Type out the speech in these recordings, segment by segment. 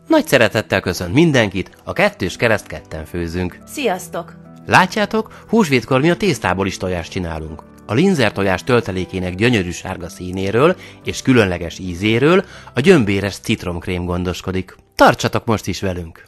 Nagy szeretettel köszönt mindenkit, a Kettős Kereszt ketten főzünk. Sziasztok! Látjátok, húsvétkor mi a tésztából is tojást csinálunk. A linzer tojás töltelékének gyönyörű sárga színéről és különleges ízéről a gyömbéres citromkrém gondoskodik. Tartsatok most is velünk!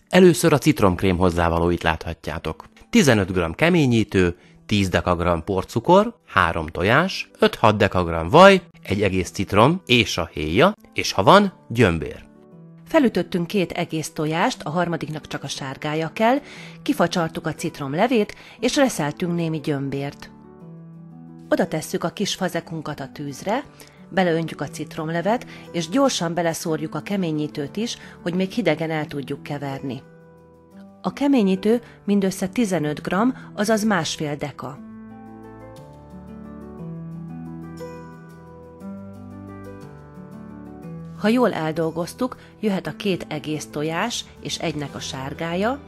Először a citromkrém hozzávalóit láthatjátok. 15 g keményítő, 10 dg porcukor, 3 tojás, 5-6 dg vaj, egy egész citrom és a héja, és ha van, gyömbér. Felütöttünk 2 egész tojást, a harmadiknak csak a sárgája kell, kifacsartuk a citromlevét, és reszeltünk némi gyömbért. Oda tesszük a kis fazekunkat a tűzre, beleöntjük a citromlevet, és gyorsan beleszórjuk a keményítőt is, hogy még hidegen el tudjuk keverni. A keményítő mindössze 15 g, azaz másfél deka. Ha jól eldolgoztuk, jöhet a 2 egész tojás és egynek a sárgája,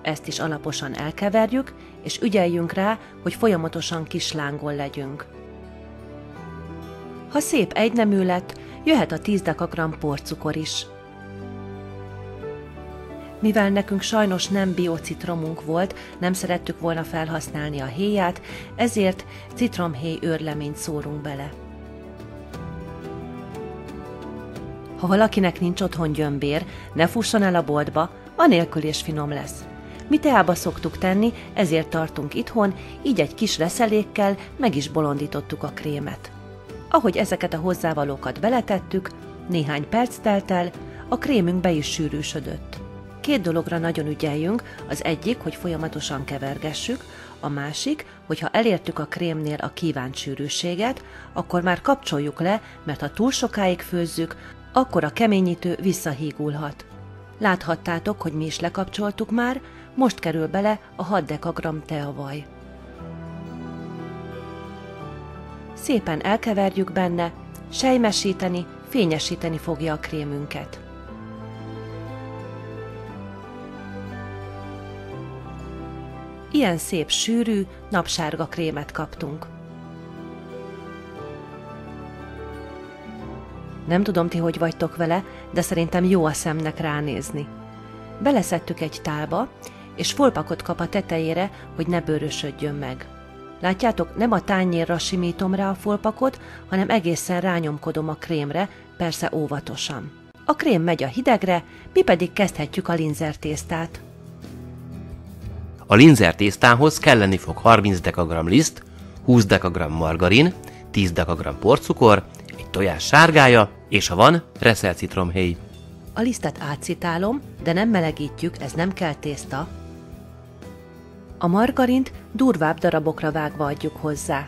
ezt is alaposan elkeverjük, és ügyeljünk rá, hogy folyamatosan kis lángon legyünk. Ha szép egynemű lett, jöhet a 10 dg porcukor is. Mivel nekünk sajnos nem biocitromunk volt, nem szerettük volna felhasználni a héját, ezért citromhéj őrleményt szórunk bele. Ha valakinek nincs otthon gyömbér, ne fusson el a boltba, anélkül is finom lesz. Mi teába szoktuk tenni, ezért tartunk itthon, így egy kis reszelékkel meg is bolondítottuk a krémet. Ahogy ezeket a hozzávalókat beletettük, néhány perc telt el, a krémünk be is sűrűsödött. 2 dologra nagyon ügyeljünk, az egyik, hogy folyamatosan kevergessük, a másik, hogy ha elértük a krémnél a kívánt sűrűséget, akkor már kapcsoljuk le, mert ha túl sokáig főzzük, akkor a keményítő visszahígulhat. Láthattátok, hogy mi is lekapcsoltuk már, most kerül bele a 6 dg teavaj. Szépen elkeverjük benne, sejmesíteni, fényesíteni fogja a krémünket. Ilyen szép sűrű, napsárga krémet kaptunk. Nem tudom, ti hogy vagytok vele, de szerintem jó a szemnek ránézni. Beleszedtük egy tálba, és folpakot kap a tetejére, hogy ne bőrösödjön meg. Látjátok, nem a tányérra simítom rá a folpakot, hanem egészen rányomkodom a krémre, persze óvatosan. A krém megy a hidegre, mi pedig kezdhetjük a linzertésztát. A linzertésztához kelleni fog 30 dg liszt, 20 dg margarin, 10 dg porcukor, egy tojás sárgája, és ha van, reszelt citromhéj. A lisztet átszitálom, de nem melegítjük, ez nem kell tészta. A margarint durvább darabokra vágva adjuk hozzá.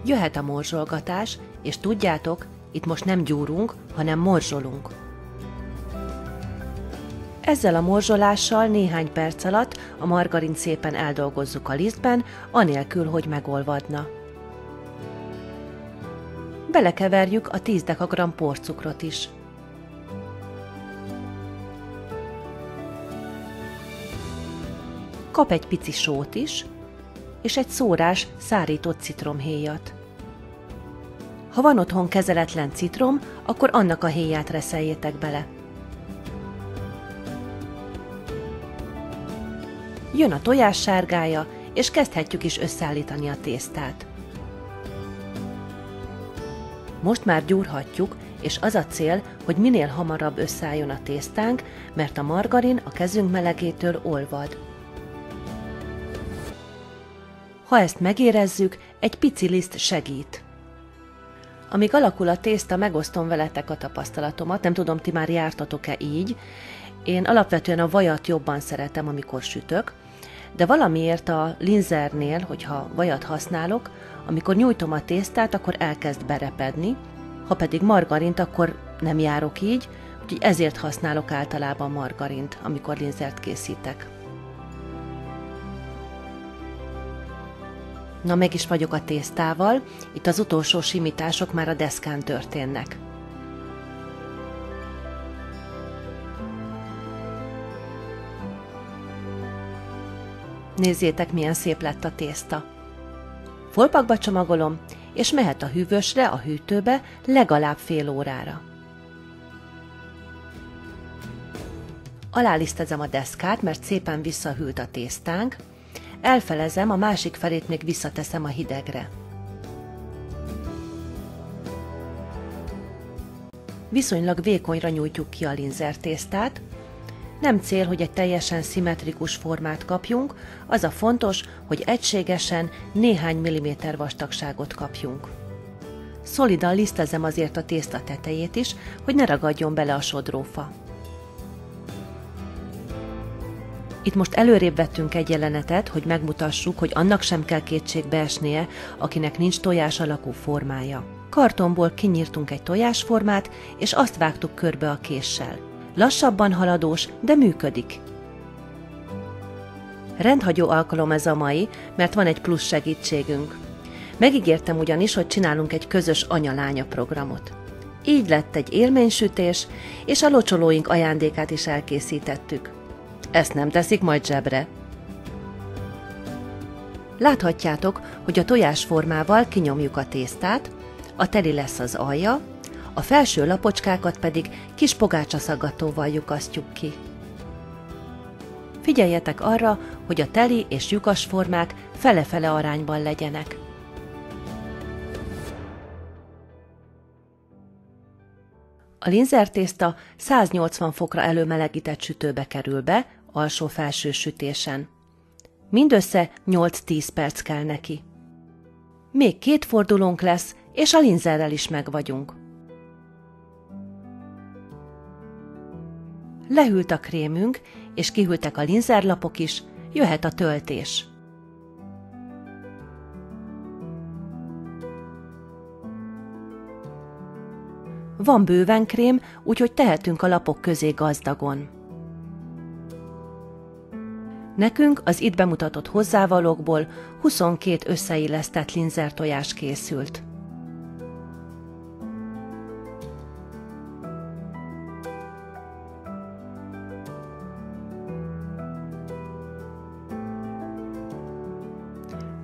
Jöhet a morzsolgatás, és tudjátok, itt most nem gyúrunk, hanem morzsolunk. Ezzel a morzsolással néhány perc alatt a margarint szépen eldolgozzuk a lisztben, anélkül, hogy megolvadna. Belekeverjük a 10 dg porcukrot is. Kap egy pici sót is, és egy szórás szárított citromhéjat. Ha van otthon kezeletlen citrom, akkor annak a héját reszeljétek bele. Jön a tojás sárgája, és kezdhetjük is összeállítani a tésztát. Most már gyúrhatjuk, és az a cél, hogy minél hamarabb összeálljon a tésztánk, mert a margarin a kezünk melegétől olvad. Ha ezt megérezzük, egy pici liszt segít. Amíg alakul a tészta, megosztom veletek a tapasztalatomat, nem tudom, ti már jártatok-e így. Én alapvetően a vajat jobban szeretem, amikor sütök, de valamiért a linzernél, hogyha vajat használok, amikor nyújtom a tésztát, akkor elkezd berepedni, ha pedig margarint, akkor nem járok így, úgyhogy ezért használok általában margarint, amikor linzert készítek. Na, meg is vagyok a tésztával, itt az utolsó simítások már a deszkán történnek. Nézzétek, milyen szép lett a tészta. Folpakba csomagolom, és mehet a hűvösre, a hűtőbe legalább fél órára. Alálisztezem a deszkát, mert szépen visszahűlt a tésztánk, elfelezem, a másik felét még visszateszem a hidegre. Viszonylag vékonyra nyújtjuk ki a linzertésztát. Nem cél, hogy egy teljesen szimmetrikus formát kapjunk, az a fontos, hogy egységesen néhány milliméter vastagságot kapjunk. Szolidan lisztezem azért a tészta tetejét is, hogy ne ragadjon bele a sodrófa. Itt most előrébb vettünk egy jelenetet, hogy megmutassuk, hogy annak sem kell kétségbe esnie, akinek nincs tojás alakú formája. Kartonból kinyírtunk egy tojásformát, és azt vágtuk körbe a késsel. Lassabban haladós, de működik. Rendhagyó alkalom ez a mai, mert van egy plusz segítségünk. Megígértem ugyanis, hogy csinálunk egy közös anya-lánya programot. Így lett egy élménysütés, és a locsolóink ajándékát is elkészítettük. Ezt nem teszik majd zsebre. Láthatjátok, hogy a tojásformával kinyomjuk a tésztát, a teli lesz az alja, a felső lapocskákat pedig kis pogácsaszaggatóval lyukasztjuk ki. Figyeljetek arra, hogy a teli és lyukas formák fele-fele arányban legyenek. A linzertészta 180 fokra előmelegített sütőbe kerül be, alsó-felső sütésen. Mindössze 8-10 perc kell neki. Még 2 fordulónk lesz, és a linzerrel is megvagyunk. Lehűlt a krémünk, és kihűltek a linzerlapok is, jöhet a töltés. Van bőven krém, úgyhogy tehetünk a lapok közé gazdagon. Nekünk az itt bemutatott hozzávalókból 22 összeillesztett linzertojás készült.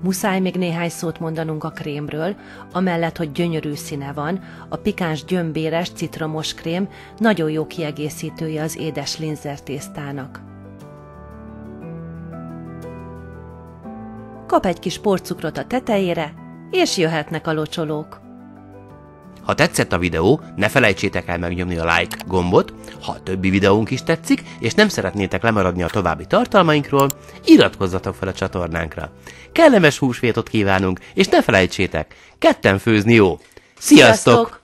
Muszáj még néhány szót mondanunk a krémről, amellett, hogy gyönyörű színe van, a pikáns gyömbéres, citromos krém nagyon jó kiegészítője az édes linzertésztának. Kap egy kis porcukrot a tetejére, és jöhetnek a locsolók. Ha tetszett a videó, ne felejtsétek el megnyomni a like gombot, ha a többi videónk is tetszik, és nem szeretnétek lemaradni a további tartalmainkról, iratkozzatok fel a csatornánkra. Kellemes húsvétot kívánunk, és ne felejtsétek, ketten főzni jó! Sziasztok!